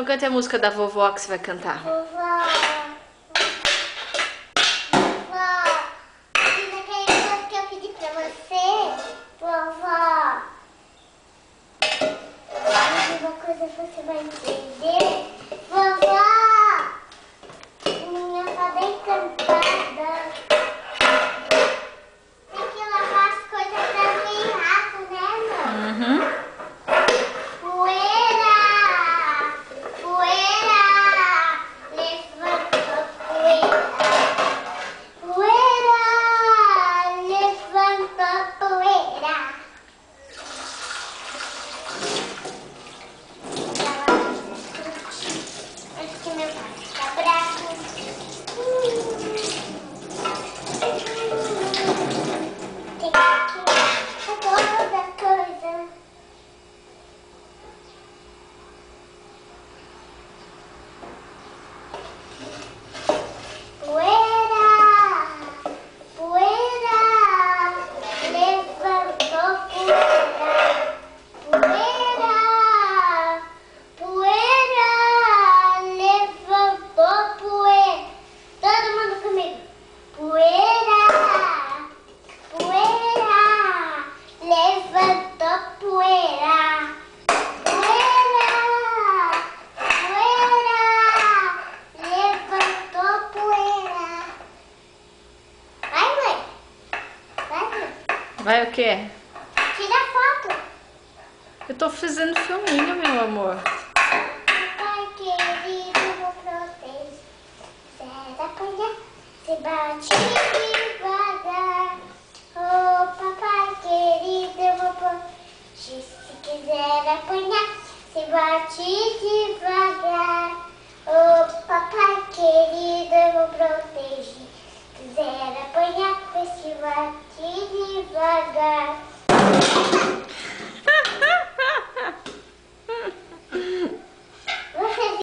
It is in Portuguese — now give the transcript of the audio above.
cante a música da vovó que você vai cantar. Vovó, vovó, diz aquele doce que eu pedi pra você. Vovó, diz uma coisa que você vai entender. Vovó, minha fada encantada. Tem que lavar as coisas pra não ir rato, né, amor? Uhum. Poeira, poeira, levanta poeira. Poeira, levanta poeira. Acho que meu pai fica bravo. Tem que toda coisa. Poeira, poeira, levantou poeira. Poeira, poeira, levantou poeira. Todo mundo comigo. Poeira, poeira, levantou poeira. Poeira, poeira, levantou poeira. Vai, mãe. Vai, mãe. Vai o quê? Tira foto. Eu tô fazendo filminho, meu amor. Papai querido, vou proteger. Zé apanhar, se bate devagar. Oh, papai querido, eu vou proteger. Se quiser apanhar, se bate devagar. Oh, papai querido, eu vou proteger. Se quiser apanhar, se bate devagar.